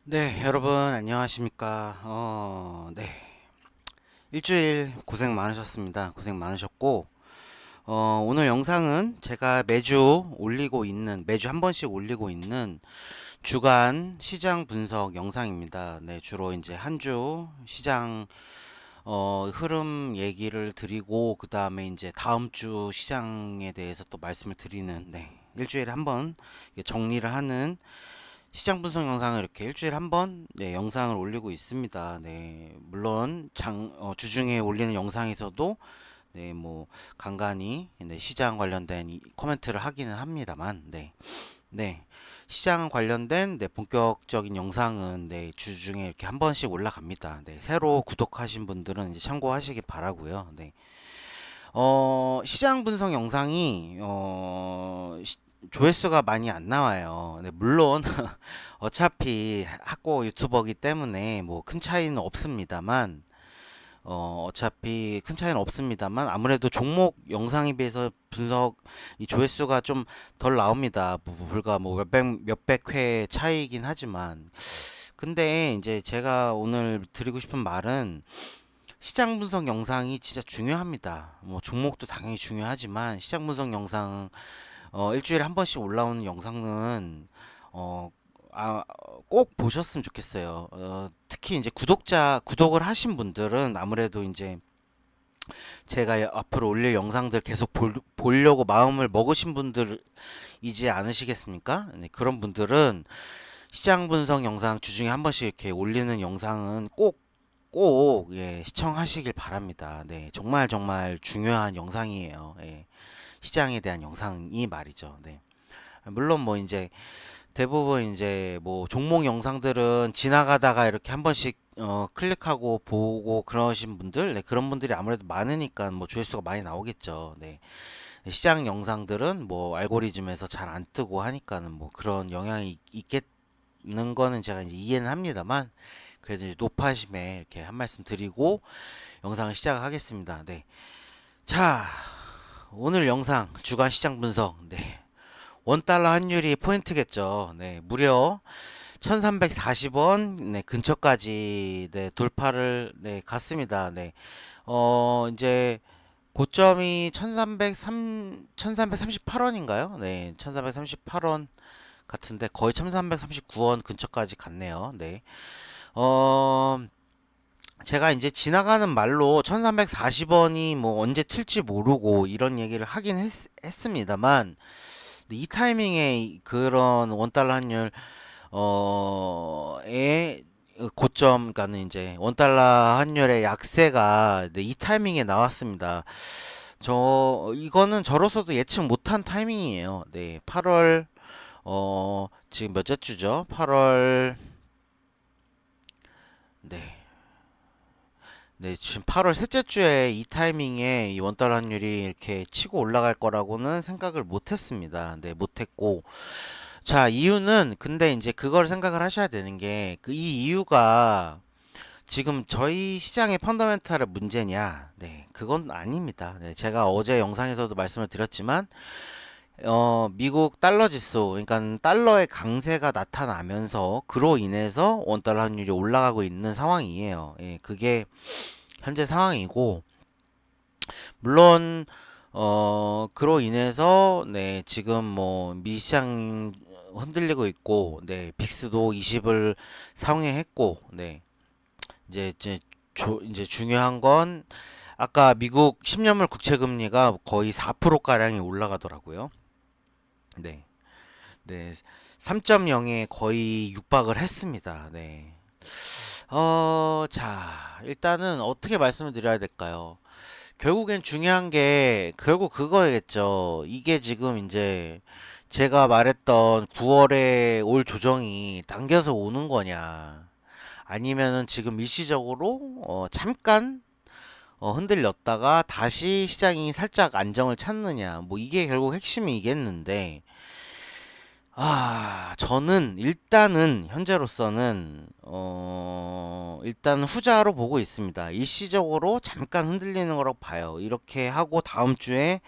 네, 여러분 안녕하십니까? 네. 일주일 고생 많으셨습니다. 고생 많으셨고, 오늘 영상은 제가 매주 한 번씩 올리고 있는 주간 시장 분석 영상입니다. 네, 주로 이제 한 주 시장 흐름 얘기를 드리고, 그 다음에 이제 다음 주 시장에 대해서 또 말씀을 드리는, 네, 일주일에 한 번 정리를 하는 시장 분석 영상을 이렇게 일주일에 한 번, 네, 영상을 올리고 있습니다. 네, 물론 주중에 올리는 영상에서도 네, 뭐 간간히 네, 시장 관련된 코멘트를 하기는 합니다만, 네, 시장 관련된 네, 본격적인 영상은 네, 주중에 이렇게 한 번씩 올라갑니다. 네, 새로 구독하신 분들은 이제 참고하시기 바라고요. 네, 시장 분석 영상이 조회수가 많이 안 나와요. 네, 물론 어차피 학고 유튜버기 때문에 뭐 큰 차이는 없습니다만 어차피 큰 차이는 없습니다만 아무래도 종목 영상에 비해서 분석 이 조회수가 좀 덜 나옵니다. 불과 뭐 몇백 회 차이긴 하지만 근데 이제 제가 오늘 드리고 싶은 말은 시장 분석 영상이 진짜 중요합니다. 뭐 종목도 당연히 중요하지만 시장 분석 영상 일주일에 한 번씩 올라오는 영상은 어, 꼭 보셨으면 좋겠어요. 특히 이제 구독을 하신 분들은 아무래도 이제 제가 앞으로 올릴 영상들 계속 보려고 마음을 먹으신 분들이지 않으시겠습니까? 네, 그런 분들은 시장 분석 영상 주중에 한 번씩 이렇게 올리는 영상은 꼭 예, 시청하시길 바랍니다. 네, 정말 정말 중요한 영상이에요. 예, 시장에 대한 영상이 말이죠. 네. 물론 뭐 이제 대부분 이제 뭐 종목 영상들은 지나가다가 이렇게 한 번씩 클릭하고 보고 그러신 분들, 네, 그런 분들이 아무래도 많으니까 뭐 조회수가 많이 나오겠죠. 네. 시장 영상들은 뭐 알고리즘에서 잘 안 뜨고 하니까는 뭐 그런 영향이 있겠는 거는 제가 이제 이해는 합니다만 그래도 이제 높아심에 이렇게 한 말씀 드리고 영상을 시작하겠습니다. 네. 자, 오늘 영상 주간 시장 분석. 네. 원달러 환율이 포인트겠죠. 네, 무려 1340원 네, 근처까지 네, 돌파를 네, 갔습니다. 네. 이제 고점이 1338원인가요? 네, 1338원 같은데 거의 1339원 근처까지 갔네요. 네. 어, 제가 이제 지나가는 말로 1340원이 뭐 언제 튈지 모르고 이런 얘기를 하긴 했습니다만 이 타이밍에 그런 원달러 환율 의 고점, 그러니까는 이제 원달러 환율의 약세가 네, 이 타이밍에 나왔습니다. 이거는 저로서도 예측 못한 타이밍이에요. 네, 8월 지금 몇째 주죠? 8월 네. 네, 지금 8월 셋째 주에 이 타이밍에 이 원달러 환율이 이렇게 치고 올라갈 거라고는 생각을 못 했습니다. 네, 못 했고 자, 이유는 근데 이제 그걸 생각을 하셔야 되는 게 그 이 이유가 지금 저희 시장의 펀더멘탈의 문제냐? 네, 그건 아닙니다. 네, 제가 어제 영상에서도 말씀을 드렸지만 미국 달러 지수, 그러니까 달러의 강세가 나타나면서 그로 인해서 원달러 환율이 올라가고 있는 상황이에요. 예, 그게 현재 상황이고 물론 그로 인해서 네, 지금 뭐 미시장 흔들리고 있고 네, 빅스도 20을 상회했고 네. 이제 중요한 건 아까 미국 10년물 국채 금리가 거의 4% 가량이 올라가더라고요. 네. 네. 3.0에 거의 육박을 했습니다. 네. 자, 일단은 어떻게 말씀을 드려야 될까요? 결국엔 중요한 게 결국 그거겠죠. 이게 지금 이제 제가 말했던 9월에 올 조정이 당겨서 오는 거냐, 아니면은 지금 일시적으로 잠깐 흔들렸다가 다시 시장이 살짝 안정을 찾느냐, 뭐 이게 결국 핵심이겠는데, 저는 일단은 현재로서는 일단 후자로 보고 있습니다. 일시적으로 잠깐 흔들리는 거라고 봐요. 이렇게 하고 다음 주에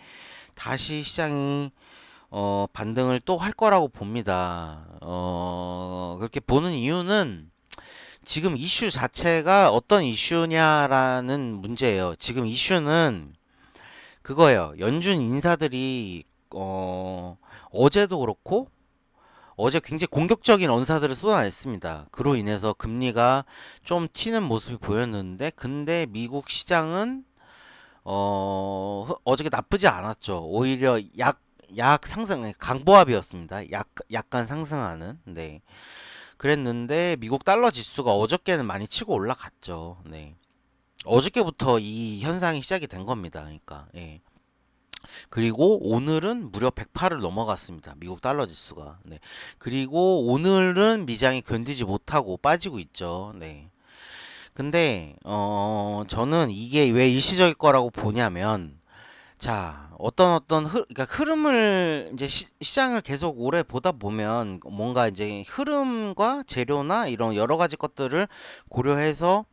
다시 시장이 반등을 또 할 거라고 봅니다. 그렇게 보는 이유는 지금 이슈 자체가 어떤 이슈냐라는 문제예요. 지금 이슈는 그거예요. 연준 인사들이 어제도 그렇고 어제 굉장히 공격적인 언사들을 쏟아냈습니다. 그로 인해서 금리가 좀 튀는 모습이 보였는데 근데 미국 시장은 어저께 나쁘지 않았죠. 오히려 약 상승, 강보합이었습니다. 약간 상승하는. 네. 그랬는데 미국 달러 지수가 어저께는 많이 치고 올라갔죠. 네. 어저께부터 이 현상이 시작이 된 겁니다. 그러니까 예. 그리고 오늘은 무려 108을 넘어갔습니다. 미국 달러 지수가. 네. 그리고 오늘은 미장이 견디지 못하고 빠지고 있죠. 네. 근데 저는 이게 왜 일시적일 거라고 보냐면 자, 그러니까 흐름을 이제 시장을 계속 오래 보다 보면 뭔가 이제 흐름과 재료나 이런 여러 가지 것들을 고려해서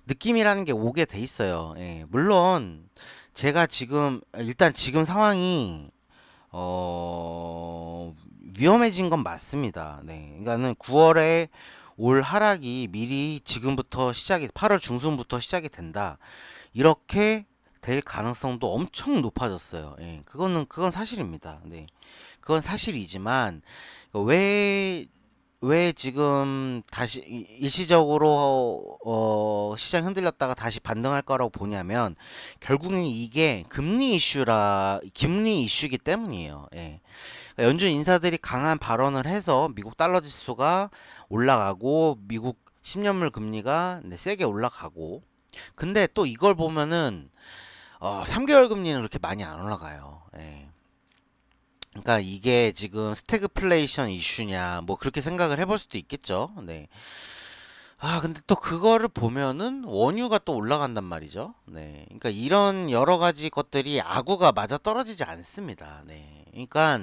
느낌이라는 게 오게 돼 있어요. 예, 물론 제가 지금 일단 지금 상황이 위험해진 건 맞습니다. 네, 그러니까는 9월에 올 하락이 미리 지금부터 8월 중순부터 시작이 된다. 이렇게 될 가능성도 엄청 높아졌어요. 예, 그건 사실입니다. 네, 그건 사실이지만 왜 지금 다시 일시적으로 시장 흔들렸다가 다시 반등할 거라고 보냐면 결국엔 이게 금리 이슈이기 때문이에요. 예. 그러니까 연준 인사들이 강한 발언을 해서 미국 달러 지수가 올라가고 미국 10년물 금리가 네, 세게 올라가고 근데 또 이걸 보면은 3개월 금리는 그렇게 많이 안 올라가요. 예. 그러니까 이게 지금 스태그플레이션 이슈냐 뭐 그렇게 생각을 해볼 수도 있겠죠. 네. 근데 또 그거를 보면은 원유가 또 올라간단 말이죠. 네. 그러니까 이런 여러 가지 것들이 아구가 맞아 떨어지지 않습니다. 네. 그러니까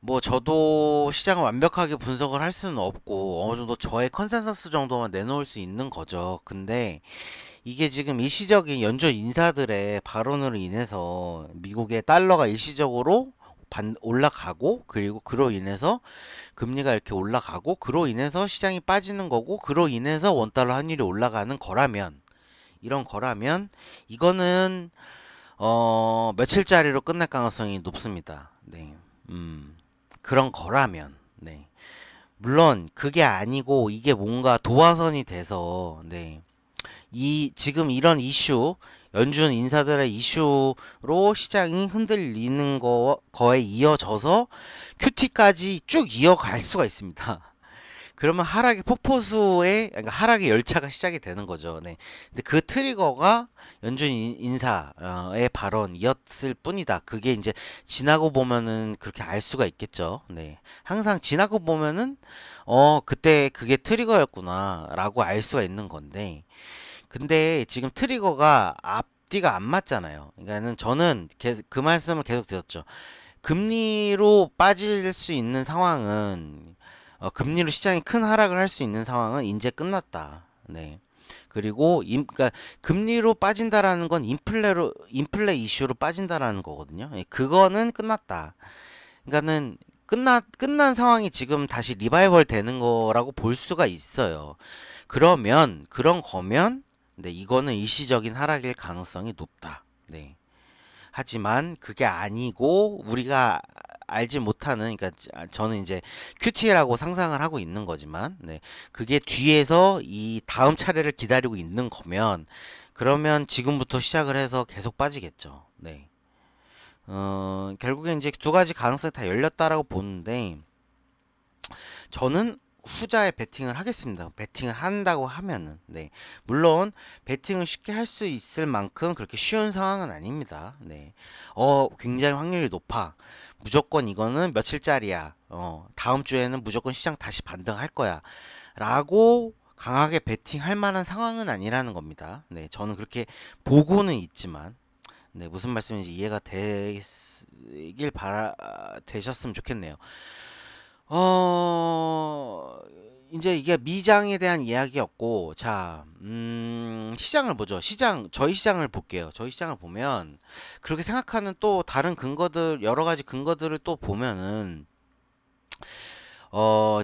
뭐 저도 시장을 완벽하게 분석을 할 수는 없고 어느 정도 저의 컨센서스 정도만 내놓을 수 있는 거죠. 근데 이게 지금 일시적인 연준 인사들의 발언으로 인해서 미국의 달러가 일시적으로 올라가고 그리고 그로 인해서 금리가 이렇게 올라가고 그로 인해서 시장이 빠지는 거고 그로 인해서 원달러 환율이 올라가는 거라면 이런 거라면 이거는 며칠짜리로 끝날 가능성이 높습니다. 네. 그런 거라면 네. 물론 그게 아니고 이게 뭔가 도화선이 돼서 네. 지금 이런 이슈, 연준 인사들의 이슈로 시장이 흔들리는 거에 이어져서 QT까지 쭉 이어갈 수가 있습니다. 그러면 그러니까 하락의 열차가 시작이 되는 거죠. 네. 근데 그 트리거가 연준 인사의 발언이었을 뿐이다. 그게 이제 지나고 보면은 그렇게 알 수가 있겠죠. 네. 항상 지나고 보면은 그때 그게 트리거였구나라고 알 수가 있는 건데 근데 지금 트리거가 앞뒤가 안 맞잖아요. 그러니까는 저는 그 말씀을 계속 드렸죠. 금리로 빠질 수 있는 상황은 금리로 시장이 큰 하락을 할 수 있는 상황은 이제 끝났다. 네. 그리고 그러니까 금리로 빠진다라는 건 인플레 이슈로 빠진다라는 거거든요. 예, 그거는 끝났다. 그러니까는 끝난 상황이 지금 다시 리바이벌 되는 거라고 볼 수가 있어요. 그런 거면 네, 이거는 일시적인 하락일 가능성이 높다. 네. 하지만 그게 아니고 우리가 알지 못하는 그러니까 저는 이제 QT라고 상상을 하고 있는 거지만 네. 그게 뒤에서 이 다음 차례를 기다리고 있는 거면 그러면 지금부터 시작을 해서 계속 빠지겠죠. 네. 결국엔 이제 두 가지 가능성이 다 열렸다라고 보는데 저는 후자에 베팅을 하겠습니다. 베팅을 한다고 하면은 네. 물론 베팅을 쉽게 할 수 있을 만큼 그렇게 쉬운 상황은 아닙니다. 네. 굉장히 확률이 높아. 무조건 이거는 며칠짜리야. 다음 주에는 무조건 시장 다시 반등할 거야. 라고 강하게 베팅할 만한 상황은 아니라는 겁니다. 네. 저는 그렇게 보고는 있지만 네. 무슨 말씀인지 이해가 되셨으면 좋겠네요. 이제 이게 미장에 대한 이야기였고, 자, 시장을 보죠. 저희 시장을 볼게요. 저희 시장을 보면, 그렇게 생각하는 또 다른 근거들, 여러 가지 근거들을 또 보면은,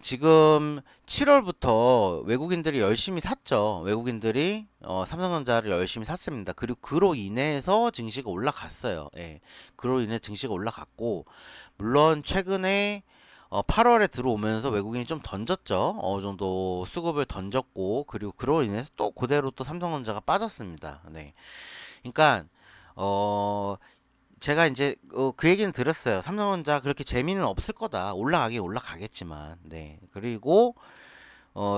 지금 7월부터 외국인들이 열심히 샀죠. 외국인들이 삼성전자를 열심히 샀습니다. 그리고 그로 인해서 증시가 올라갔어요. 예. 그로 인해 증시가 올라갔고, 물론 최근에 8월에 들어오면서 외국인이 좀 던졌죠. 어느 정도 수급을 던졌고, 그리고 그로 인해서 또 그대로 또 삼성전자가 빠졌습니다. 네. 그러니까 어 제가 이제 그 얘기는 들었어요. 삼성전자 그렇게 재미는 없을 거다. 올라가긴 올라가겠지만. 네. 그리고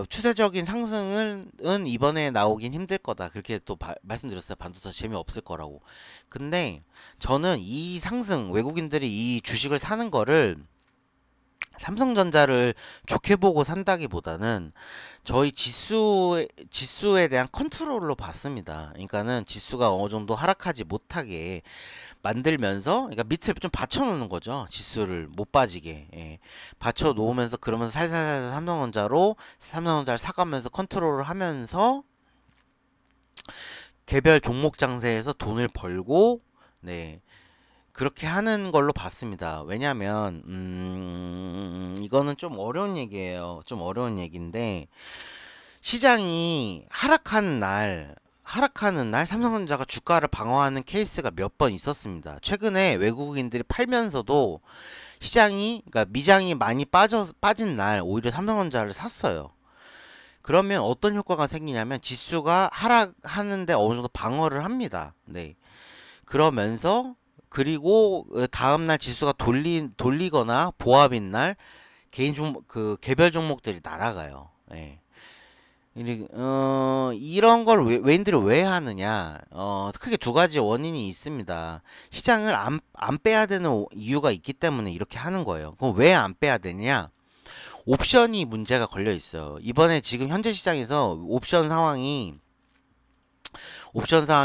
추세적인 상승은 이번에 나오긴 힘들 거다. 그렇게 또 말씀드렸어요. 반도체 재미없을 거라고. 근데 저는 이 상승, 외국인들이 이 주식을 사는 거를 삼성전자를 좋게 보고 산다기보다는 저희 지수에 대한 컨트롤로 봤습니다. 그러니까는 지수가 어느 정도 하락하지 못하게 만들면서, 그러니까 밑을 좀 받쳐놓는 거죠. 지수를 못 빠지게. 예. 받쳐놓으면서 그러면서 살살살 삼성전자를 사가면서 컨트롤을 하면서 개별 종목 장세에서 돈을 벌고, 네. 그렇게 하는 걸로 봤습니다. 왜냐면 이거는 좀 어려운 얘기예요. 좀 어려운 얘기인데, 시장이 하락하는 날 삼성전자가 주가를 방어하는 케이스가 몇 번 있었습니다. 최근에 외국인들이 팔면서도 그러니까 미장이 많이 빠진 날 오히려 삼성전자를 샀어요. 그러면 어떤 효과가 생기냐면 지수가 하락하는데 어느 정도 방어를 합니다. 네. 그러면서 그리고 다음날 지수가 돌리거나 보합인 날 개별 종목들이 날아가요. 예. 이런 걸 외인들이 왜 하느냐? 크게 두 가지 원인이 있습니다. 시장을 안 빼야 되는 이유가 있기 때문에 이렇게 하는 거예요. 그럼 왜 안 빼야 되냐? 옵션이 문제가 걸려 있어요. 이번에 지금 현재 시장에서 옵션 상황이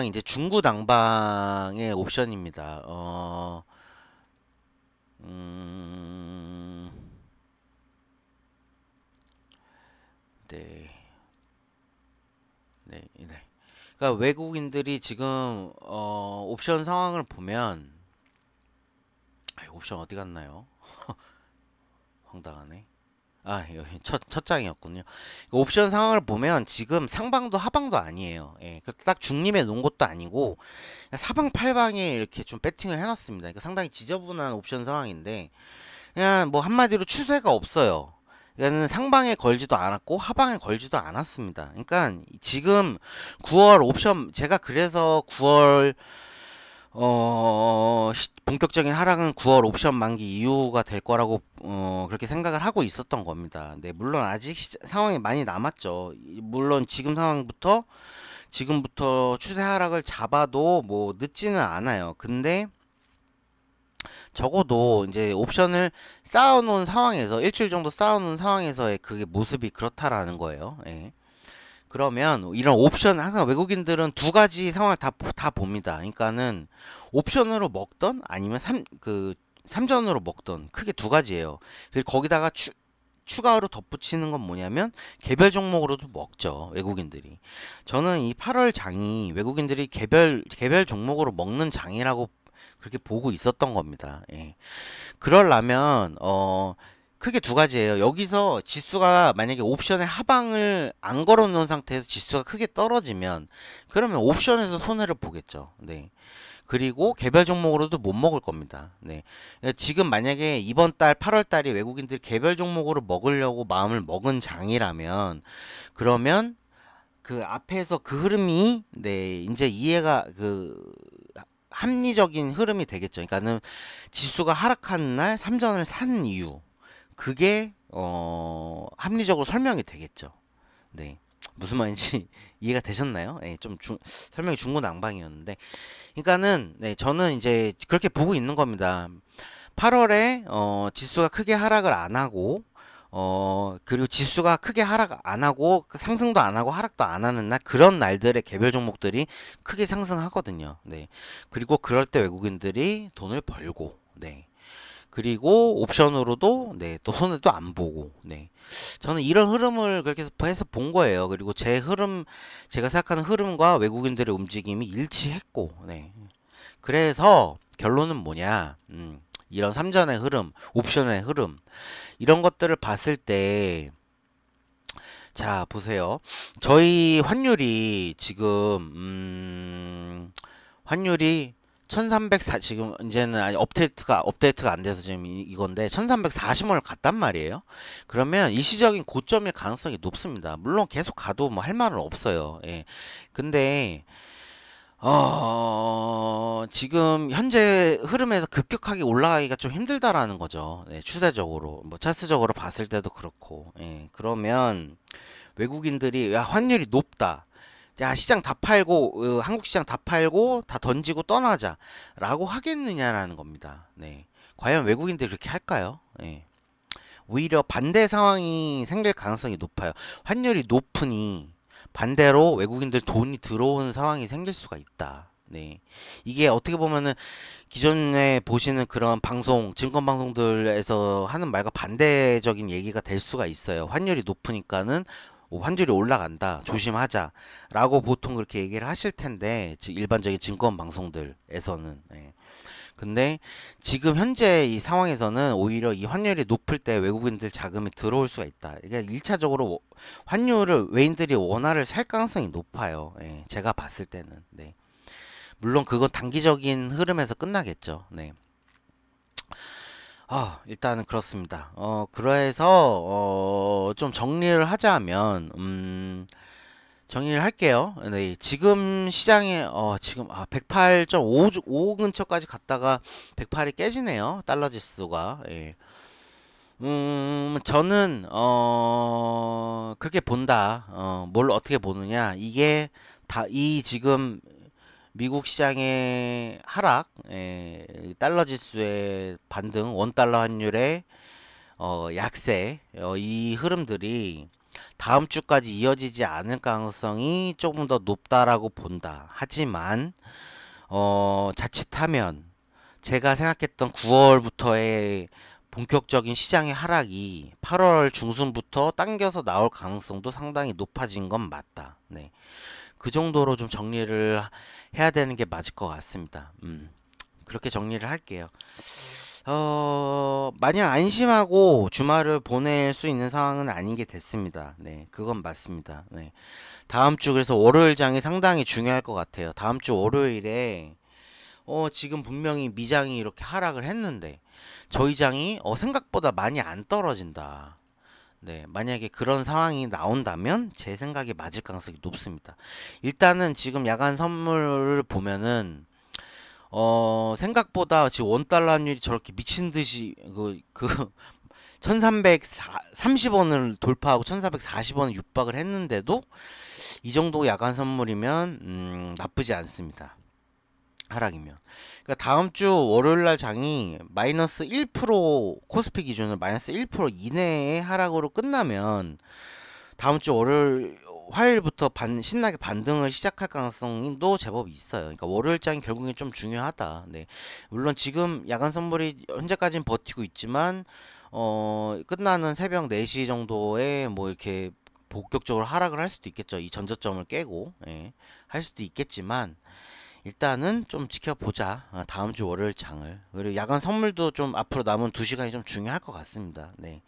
이제 중구난방의 옵션입니다. 음, 네, 네, 네. 그러니까 외국인들이 지금 옵션 상황을 보면, 옵션 어디 갔나요? 황당하네. 여기 첫 장이었군요. 옵션 상황을 보면 지금 상방도 하방도 아니에요. 예, 딱 중립에 놓은 것도 아니고 사방팔방에 이렇게 좀 배팅을 해놨습니다. 그러니까 상당히 지저분한 옵션 상황인데, 그냥 뭐 한마디로 추세가 없어요. 그러니까 상방에 걸지도 않았고 하방에 걸지도 않았습니다. 그러니까 지금 9월 옵션, 제가 그래서 9월 본격적인 하락은 9월 옵션 만기 이후가 될 거라고 그렇게 생각을 하고 있었던 겁니다. 네, 물론 아직 상황이 많이 남았죠. 물론 지금부터 추세 하락을 잡아도 뭐 늦지는 않아요. 근데 적어도 이제 옵션을 쌓아놓은 상황에서 일주일 정도 쌓아놓은 상황에서의 그게 모습이 그렇다라는 거예요. 예. 그러면 이런 옵션, 항상 외국인들은 두 가지 상황을 다 봅니다. 그러니까는 옵션으로 먹던 아니면 삼전으로 먹던, 크게 두 가지예요. 그리고 거기다가 추가로 덧붙이는 건 뭐냐면 개별 종목으로도 먹죠, 외국인들이. 저는 이 8월 장이 외국인들이 개별 종목으로 먹는 장이라고 그렇게 보고 있었던 겁니다. 예. 그러려면 크게 두 가지예요. 여기서 지수가 만약에 옵션의 하방을 안 걸어 놓은 상태에서 지수가 크게 떨어지면, 그러면 옵션에서 손해를 보겠죠. 네. 그리고 개별 종목으로도 못 먹을 겁니다. 네. 지금 만약에 이번 달 8월 달이 외국인들이 개별 종목으로 먹으려고 마음을 먹은 장이라면, 그러면 그 앞에서 그 흐름이, 네, 이제 이해가 합리적인 흐름이 되겠죠. 그러니까는 지수가 하락하는 날 삼전을 산 이유, 그게 합리적으로 설명이 되겠죠. 네. 무슨 말인지 이해가 되셨나요? 네, 좀 설명이 중구난방이었는데, 그러니까는 네, 저는 이제 그렇게 보고 있는 겁니다. 8월에 지수가 크게 하락을 안 하고, 그리고 지수가 크게 하락 안 하고 상승도 안 하고 하락도 안 하는 날, 그런 날들의 개별 종목들이 크게 상승하거든요. 네. 그리고 그럴 때 외국인들이 돈을 벌고, 네. 그리고 옵션으로도, 네, 또 손해도 안 보고, 네. 저는 이런 흐름을 그렇게 해서 본 거예요. 그리고 제가 생각하는 흐름과 외국인들의 움직임이 일치했고, 네. 그래서 결론은 뭐냐? 이런 삼전의 흐름, 옵션의 흐름, 이런 것들을 봤을 때, 자, 보세요. 저희 환율이 지금, 환율이 1304, 지금 이제는 아직 업데이트가 안 돼서 지금 이건데, 1340원을 갔단 말이에요. 그러면 일시적인 고점일 가능성이 높습니다. 물론 계속 가도 뭐 할 말은 없어요. 예. 근데, 지금 현재 흐름에서 급격하게 올라가기가 좀 힘들다라는 거죠. 네, 추세적으로, 뭐 차트적으로 봤을 때도 그렇고. 예. 그러면, 외국인들이 야 환율이 높다. 야 시장 다 팔고 한국 시장 다 팔고 다 던지고 떠나자라고 하겠느냐라는 겁니다. 네. 과연 외국인들이 그렇게 할까요? 네. 오히려 반대 상황이 생길 가능성이 높아요. 환율이 높으니 반대로 외국인들 돈이 들어오는 상황이 생길 수가 있다. 네. 이게 어떻게 보면은 기존에 보시는 그런 방송, 증권 방송들에서 하는 말과 반대적인 얘기가 될 수가 있어요. 환율이 높으니까는 환율이 올라간다. 조심하자. 라고 보통 그렇게 얘기를 하실 텐데, 일반적인 증권 방송들에서는. 예. 근데 지금 현재 이 상황에서는 오히려 이 환율이 높을 때 외국인들 자금이 들어올 수가 있다. 이게 1차적으로 환율을 외인들이 원화를 살 가능성이 높아요. 예. 제가 봤을 때는. 네. 물론 그건 단기적인 흐름에서 끝나겠죠. 네. 일단은 그렇습니다. 그래서, 좀 정리를 하자면, 정리를 할게요. 네, 지금 시장에, 지금, 108.5 근처까지 갔다가 108이 깨지네요. 달러 지수가. 예. 저는, 그렇게 본다. 뭘 어떻게 보느냐. 이게 이 지금 미국 시장의 하락, 달러 지수의 반등, 원달러 환율의 약세, 이 흐름들이 다음 주까지 이어지지 않을 가능성이 조금 더 높다라고 본다. 하지만 자칫하면 제가 생각했던 9월부터의 본격적인 시장의 하락이 8월 중순부터 당겨서 나올 가능성도 상당히 높아진 건 맞다. 네. 그 정도로 좀 정리를 해야 되는 게 맞을 것 같습니다. 그렇게 정리를 할게요. 마냥 안심하고 주말을 보낼 수 있는 상황은 아닌 게 됐습니다. 네, 그건 맞습니다. 네. 다음 주 그래서 월요일 장이 상당히 중요할 것 같아요. 다음 주 월요일에 지금 분명히 미장이 이렇게 하락을 했는데 저희 장이 생각보다 많이 안 떨어진다. 네, 만약에 그런 상황이 나온다면 제 생각에 맞을 가능성이 높습니다. 일단은 지금 야간 선물을 보면은 생각보다 지금 원달러 환율이 저렇게 미친 듯이 그 1330원을 돌파하고 1440원을 육박을 했는데도 이 정도 야간 선물이면 나쁘지 않습니다. 하락이면. 그러니까 다음 주 월요일 날 장이 마이너스 1% 코스피 기준으로 마이너스 1% 이내의 하락으로 끝나면 다음 주 화요일부터 신나게 반등을 시작할 가능성도 제법 있어요. 그러니까 월요일 장이 결국엔 좀 중요하다. 네. 물론 지금 야간 선물이 현재까지는 버티고 있지만 끝나는 새벽 4시 정도에 뭐 이렇게 본격적으로 하락을 할 수도 있겠죠. 이 전저점을 깨고 할 수도 있겠지만 일단은 좀 지켜보자. 다음 주 월요일 장을. 그리고 야간 선물도 좀 앞으로 남은 2시간이 좀 중요할 것 같습니다. 네.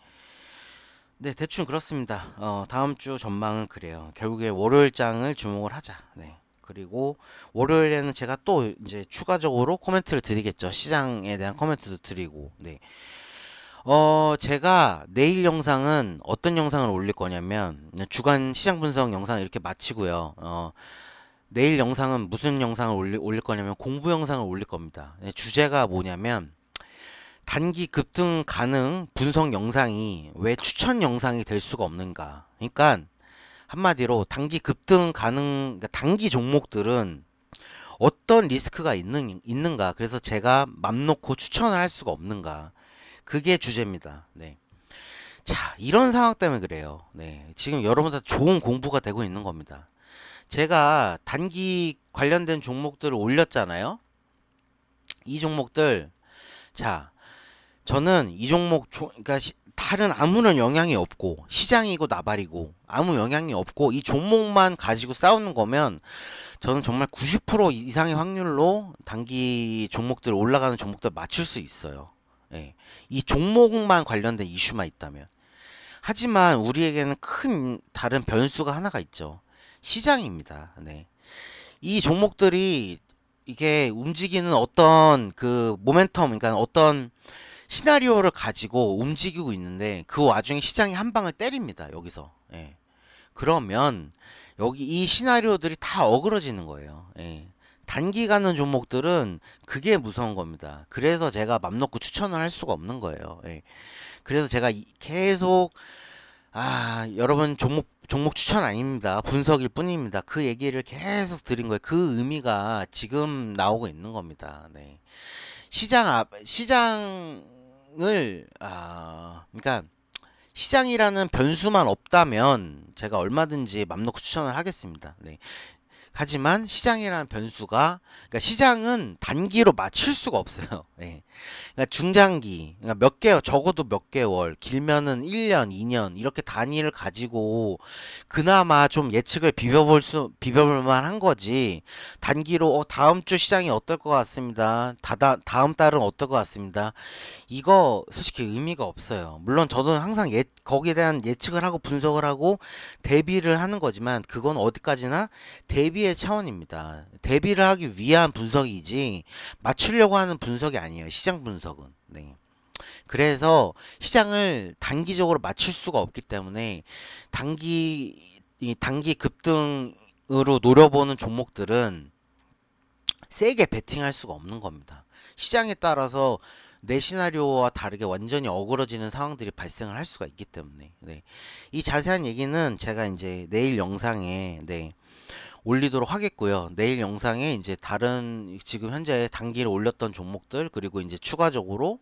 네, 대충 그렇습니다. 다음 주 전망은 그래요. 결국에 월요일 장을 주목을 하자. 네. 그리고 월요일에는 제가 또 이제 추가적으로 코멘트를 드리겠죠. 시장에 대한 코멘트도 드리고. 네. 제가 내일 영상은 어떤 영상을 올릴 거냐면 주간 시장 분석 영상 이렇게 마치고요. 내일 영상은 무슨 영상을 올릴 거냐면 공부 영상을 올릴 겁니다. 주제가 뭐냐면 단기 급등 가능 분석 영상이 왜 추천 영상이 될 수가 없는가. 그러니까 한마디로 단기 급등 가능, 그러니까 단기 종목들은 어떤 리스크가 있는가. 그래서 제가 맘 놓고 추천을 할 수가 없는가. 그게 주제입니다. 네. 자, 이런 상황 때문에 그래요. 네. 지금 여러분들 좋은 공부가 되고 있는 겁니다. 제가 단기 관련된 종목들을 올렸잖아요. 이 종목들, 자, 저는 이 종목, 그러니까 다른 아무런 영향이 없고, 시장이고 나발이고, 아무 영향이 없고, 이 종목만 가지고 싸우는 거면, 저는 정말 90% 이상의 확률로 단기 종목들, 올라가는 종목들 맞출 수 있어요. 예. 이 종목만 관련된 이슈만 있다면. 하지만 우리에게는 큰 다른 변수가 하나가 있죠. 시장입니다. 네. 이 종목들이 이게 움직이는 어떤 그 모멘텀, 그러니까 어떤 시나리오를 가지고 움직이고 있는데 그 와중에 시장이 한 방을 때립니다. 여기서. 예. 그러면 여기 이 시나리오들이 다 어그러지는 거예요. 예. 단기 가는 종목들은 그게 무서운 겁니다. 그래서 제가 맘 놓고 추천을 할 수가 없는 거예요. 예. 그래서 제가 계속 여러분 종목 추천 아닙니다. 분석일 뿐입니다. 그 얘기를 계속 드린 거예요. 그 의미가 지금 나오고 있는 겁니다. 네. 시장을 그러니까 시장이라는 변수만 없다면 제가 얼마든지 맘 놓고 추천을 하겠습니다. 네. 하지만 시장이라는 변수가, 그러니까 시장은 단기로 맞출 수가 없어요. 네. 그러니까 중장기, 그러니까 몇 개월, 적어도 몇 개월, 길면은 1년, 2년 이렇게 단위를 가지고 그나마 좀 예측을 비벼볼 만한 거지. 단기로 다음 주 시장이 어떨 것 같습니다. 다음 달은 어떨 것 같습니다. 이거 솔직히 의미가 없어요. 물론 저는 항상 거기에 대한 예측을 하고 분석을 하고 대비를 하는 거지만 그건 어디까지나 대비의 차원입니다. 대비를 하기 위한 분석이지 맞추려고 하는 분석이 아니에요. 시장 분석은. 네. 그래서 시장을 단기적으로 맞출 수가 없기 때문에 단기 급등으로 노려보는 종목들은 세게 베팅할 수가 없는 겁니다. 시장에 따라서 내 시나리오와 다르게 완전히 어그러지는 상황들이 발생을 할 수가 있기 때문에. 네. 이 자세한 얘기는 제가 이제 내일 영상에 올리도록 하겠고요. 내일 영상에 이제 다른 지금 현재 단기를 올렸던 종목들, 그리고 이제 추가적으로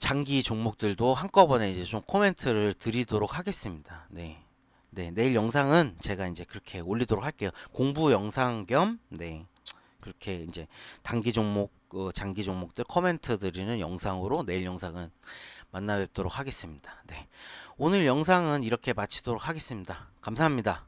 장기 종목들도 한꺼번에 이제 좀 코멘트를 드리도록 하겠습니다. 네. 네, 내일 영상은 제가 이제 그렇게 올리도록 할게요. 공부 영상 겸, 네. 그렇게 이제 단기 종목, 장기 종목들 코멘트 드리는 영상으로 내일 영상은 만나 뵙도록 하겠습니다. 네. 오늘 영상은 이렇게 마치도록 하겠습니다. 감사합니다.